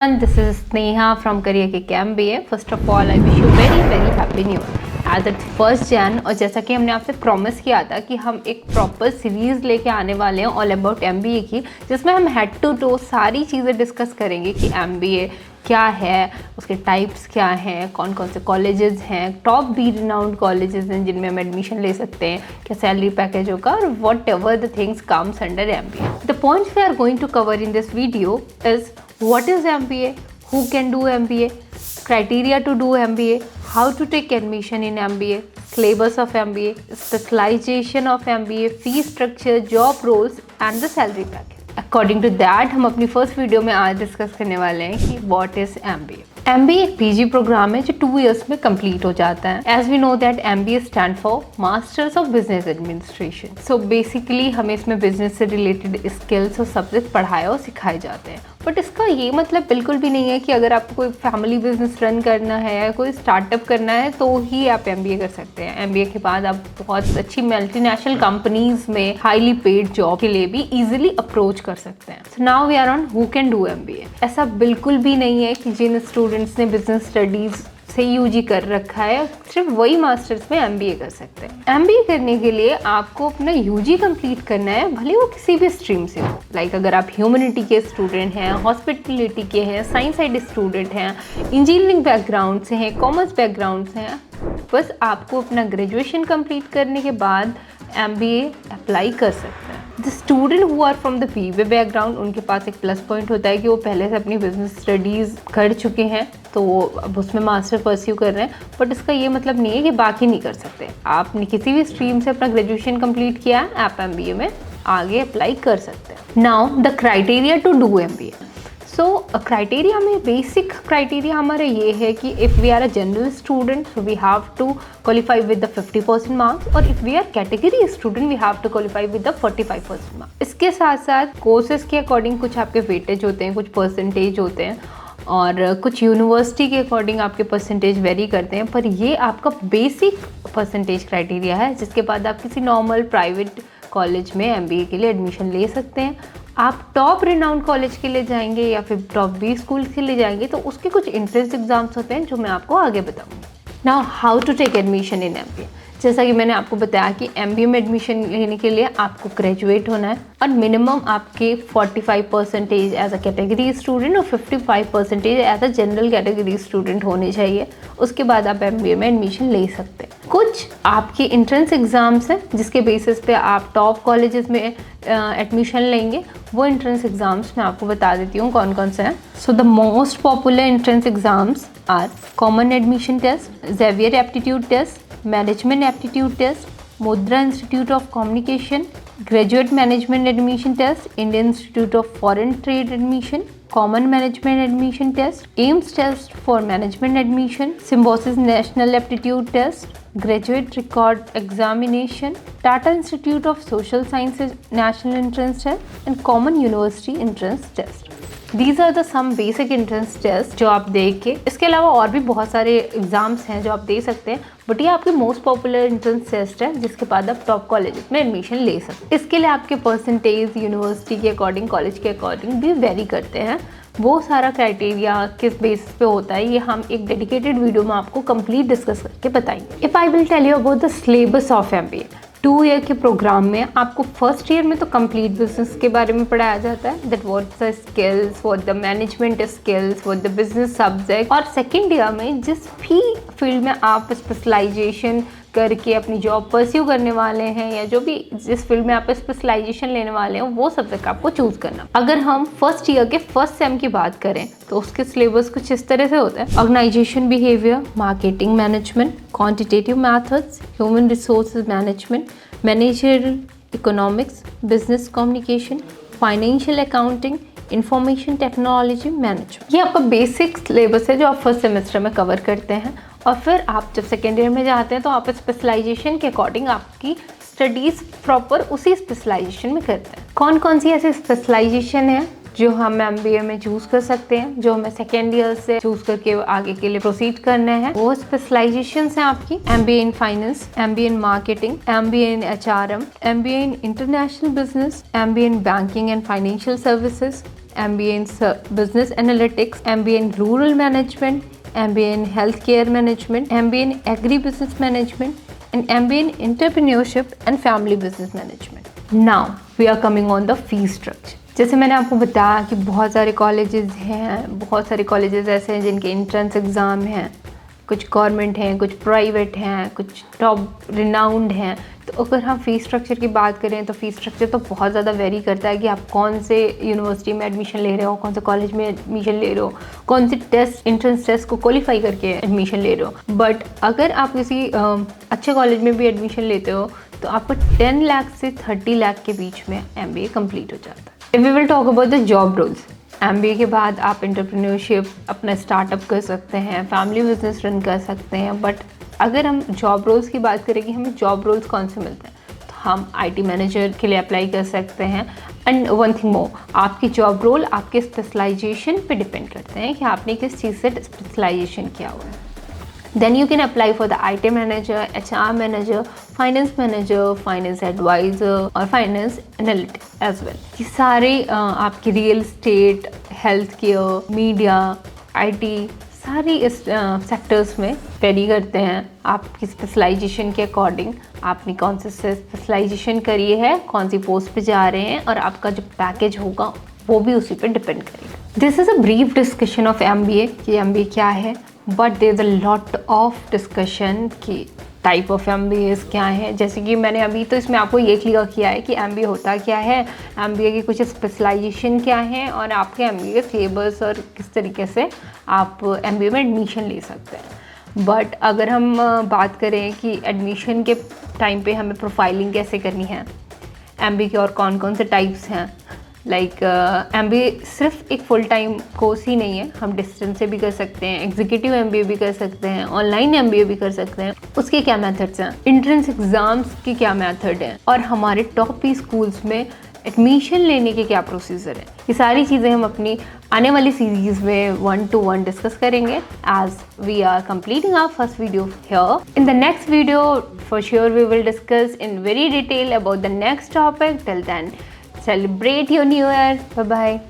And this is Sneha from Career Kick MBA. First of all, I wish you very happy new year. As it's 1st Jan और जैसा कि हमने आपसे promise किया था कि हम एक प्रॉपर सीरीज़ लेके आने वाले हैं ऑल अबाउट MBA की, जिसमें हम हेड टू टो सारी चीज़ें डिस्कस करेंगे कि MBA क्या है, उसके टाइप्स क्या हैं, कौन कौन से कॉलेजेस हैं, टॉप बी रिनाउंड कॉलेजेस हैं जिनमें हम एडमिशन ले सकते हैं, क्या सैलरी पैकेज होगा और what ever the things comes under MBA. The points we are going to cover in this video is what is MBA, who can do MBA, criteria to do MBA, how to take admission in MBA, syllabus of MBA, specialization of MBA, fee structure, job roles and the salary package. According to that हम अपनी first video में आज discuss करने वाले हैं कि what is MBA. MBA एक PG programme है जो 2 इयर्स में कंप्लीट हो जाता है. As we know that MBA stand for masters of business administration. So basically हमें इसमें बिजनेस से रिलेटेड स्किल्स और सब्जेक्ट पढ़ाए और सिखाए जाते हैं. बट इसका ये मतलब बिल्कुल भी नहीं है कि अगर आपको कोई फैमिली बिजनेस रन करना है या कोई स्टार्टअप करना है तो ही आप MBA कर सकते हैं. MBA के बाद आप बहुत अच्छी मल्टीनेशनल कंपनीज में हाईली पेड जॉब के लिए भी इजीली अप्रोच कर सकते हैं. So now we are on who can do MBA. ऐसा बिल्कुल भी नहीं है कि जिन स्टूडेंट्स ने बिजनेस स्टडीज से UG कर रखा है सिर्फ वही मास्टर्स में MBA कर सकते हैं. MBA करने के लिए आपको अपना UG कंप्लीट करना है, भले वो किसी भी स्ट्रीम से हो. लाइक अगर आप ह्यूमैनिटी के स्टूडेंट हैं, हॉस्पिटलिटी के हैं, साइंस साइड स्टूडेंट हैं, इंजीनियरिंग बैकग्राउंड से हैं, कॉमर्स बैकग्राउंड से हैं, बस आपको अपना ग्रेजुएशन कंप्लीट करने के बाद MBA अप्लाई कर सकते हैं. The student who are from the PB background, उनके पास एक प्लस पॉइंट होता है कि वो पहले से अपनी बिजनेस स्टडीज़ कर चुके हैं तो वो अब उसमें मास्टर परस्यू कर रहे हैं. बट इसका ये मतलब नहीं है कि बाकी नहीं कर सकते. आपने किसी भी स्ट्रीम से अपना ग्रेजुएशन कंप्लीट किया है, आप MBA में आगे अप्लाई कर सकते हैं. Now the criteria to do MBA. So criteria में बेसिक क्राइटेरिया हमारा ये है कि if we are a general student so we have to qualify with the 50% marks, और if we are category student we have to qualify with the 45% marks. इसके साथ साथ courses के अकॉर्डिंग कुछ आपके वेटेज होते हैं, कुछ परसेंटेज होते हैं और कुछ यूनिवर्सिटी के अकॉर्डिंग आपके परसेंटेज वेरी करते हैं. पर ये आपका बेसिक परसेंटेज क्राइटेरिया है जिसके बाद आप किसी नॉर्मल प्राइवेट कॉलेज में MBA के लिए एडमिशन ले सकते हैं. आप टॉप रिनाउंड कॉलेज के लिए जाएंगे या फिर टॉप B स्कूल के लिए जाएंगे तो उसके कुछ एंट्रेंस एग्जाम्स होते हैं जो मैं आपको आगे बताऊंगी. Now how to take admission in MBA. जैसा कि मैंने आपको बताया कि MBA में एडमिशन लेने के लिए आपको ग्रेजुएट होना है और मिनिमम आपके 45% एज अ कैटेगरी स्टूडेंट और 55% as a general category student होने चाहिए. उसके बाद आप MBA में एडमिशन ले सकते हैं. कुछ आपके एंट्रेंस एग्ज़ाम्स हैं जिसके बेसिस पे आप टॉप कॉलेजेस में एडमिशन लेंगे. वो एंट्रेंस एग्ज़ाम्स मैं आपको बता देती हूँ कौन कौन से हैं. So the most popular entrance exams are common admission test, Xavier aptitude test, management aptitude test, Mudra institute of communication, graduate management admission test, Indian institute of foreign trade admission, common management admission test, AIMS test for management admission, Symbiosis national aptitude test, graduate record examination, Tata institute of social sciences national entrance test and common university entrance test. These are the some basic entrance test जो आप दे के, इसके अलावा और भी बहुत सारे exams हैं जो आप दे सकते हैं. बट ये आपके मोस्ट पॉपुलर एंट्रेंस टेस्ट है जिसके बाद आप टॉप कॉलेज में एडमिशन ले सकते हैं. इसके लिए आपके परसेंटेज यूनिवर्सिटी के अकॉर्डिंग, कॉलेज के अकॉर्डिंग भी वेरी करते हैं. वो सारा क्राइटेरिया किस बेसिस पे होता है ये हम एक डेडिकेटेड वीडियो में आपको कंप्लीट डिस्कस करके बताएंगे. If I will tell you about the syllabus of MBA. 2 year के प्रोग्राम में आपको फर्स्ट ईयर में तो कंप्लीट बिजनेस के बारे में पढ़ाया जाता है, that what the skills, what the management skills, what the business subject. और सेकेंड ईयर में जिस भी फील्ड में आप स्पेशलाइजेशन करके अपनी जॉब परस्यू करने वाले हैं या जो भी जिस फील्ड में आप स्पेशलाइजेशन लेने वाले हैं वो सब्जेक्ट आपको चूज करना. अगर हम फर्स्ट ईयर के फर्स्ट सेम की बात करें तो उसके सिलेबस कुछ इस तरह से होता है. Organisation behaviour, marketing management, quantitative methods, human resources management, managerial economics, business communication, financial accounting, information technology management. ये आपका बेसिक सिलेबस है जो आप फर्स्ट सेमेस्टर में कवर करते हैं. और फिर आप जब सेकेंड ईयर में जाते हैं तो आप स्पेशलाइजेशन के अकॉर्डिंग आपकी स्टडीज़ प्रॉपर उसी स्पेशलाइजेशन में करते हैं. कौन कौन सी ऐसी स्पेशलाइजेशन है जो हम MBA में चूज़ कर सकते हैं, जो हमें सेकेंड ईयर से चूज़ करके आगे के लिए प्रोसीड करने हैं? वो स्पेशलाइजेशंस हैं आपकी MBA in finance, MBA in marketing, MBA in HRM, MBA in international business, MBA in banking and financial services, MBA in Business Analytics, MBA in Rural Management, MBA in Healthcare Management, MBA in Agribusiness Management, and MBA in Entrepreneurship and Family Business Management. Now we are coming on the fee structure. जैसे मैंने आपको बताया कि बहुत सारे colleges हैं, बहुत सारे कॉलेजेस ऐसे हैं जिनके एंट्रेंस एग्ज़ाम हैं, कुछ गवर्नमेंट हैं, कुछ प्राइवेट हैं, कुछ टॉप रिनाउंड हैं। तो अगर हम फ़ी स्ट्रक्चर की बात करें तो फ़ी स्ट्रक्चर तो बहुत ज़्यादा वेरी करता है कि आप कौन से यूनिवर्सिटी में एडमिशन ले रहे हो, कौन से कॉलेज में एडमिशन ले रहे हो, कौन से टेस्ट एंट्रेंस टेस्ट को क्वालिफाई करके एडमिशन ले रहे हो। बट अगर आप किसी अच्छे कॉलेज में भी एडमिशन लेते हो तो आपको 10 लाख से 30 लाख के बीच में MBA कंप्लीट हो जाता है। If we will talk about the job roles, MBA के बाद आप एंटरप्रेन्योरशिप अपना स्टार्टअप कर सकते हैं, फैमिली बिजनेस रन कर सकते हैं। बट अगर हम जॉब रोल्स की बात करें कि हमें जॉब रोल्स कौन से मिलते हैं, तो हम IT मैनेजर के लिए अप्लाई कर सकते हैं। एंड वन थिंग मोर, आपकी जॉब रोल आपके स्पेशलाइजेशन पे डिपेंड करते हैं कि आपने किस चीज़ से स्पेशलाइजेशन किया हुआ है। Then you can apply for the IT manager, HR manager, finance manager, finance advisor और finance analytic as well। ये सारे आपकी real estate, health care, media, IT सारी इस सेक्टर्स में वेरी करते हैं। आपकी स्पेशलाइजेशन के अकॉर्डिंग आपने कौन से स्पेशलाइजेशन करी है, कौन सी पोस्ट पे जा रहे हैं और आपका जो पैकेज होगा वो भी उसी पे डिपेंड करेगा। This is a brief discussion of MBA कि MBA क्या है, but there is a lot of discussion कि टाइप ऑफ MBAs क्या है। जैसे कि मैंने अभी तो इसमें आपको ये क्लियर किया है कि MBA होता क्या है, MBA की कुछ स्पेशलाइजेशन क्या है और आपके MBA के सिलेबस और किस तरीके से आप MBA में एडमिशन ले सकते हैं। बट अगर हम बात करें कि एडमिशन के टाइम पे हमें प्रोफाइलिंग कैसे करनी है, MBA के और कौन कौन से टाइप्स हैं, लाइक MBA सिर्फ एक फुल टाइम कोर्स ही नहीं है, हम डिस्टेंस से भी कर सकते हैं, एग्जीक्यूटिव MBA भी कर सकते हैं, ऑनलाइन MBA भी कर सकते हैं। उसके क्या मेथड्स हैं, एंट्रेंस एग्ज़ाम्स की क्या मेथड है और हमारे टॉप P स्कूल्स में एडमिशन लेने के क्या प्रोसीजर है, ये सारी चीज़ें हम अपनी आने वाली सीरीज़ में 1-to-1 डिस्कस करेंगे as we are completing our first video here. In the next video for sure we will discuss in very detail about the next topic. Till then, celebrate your new year. Bye bye.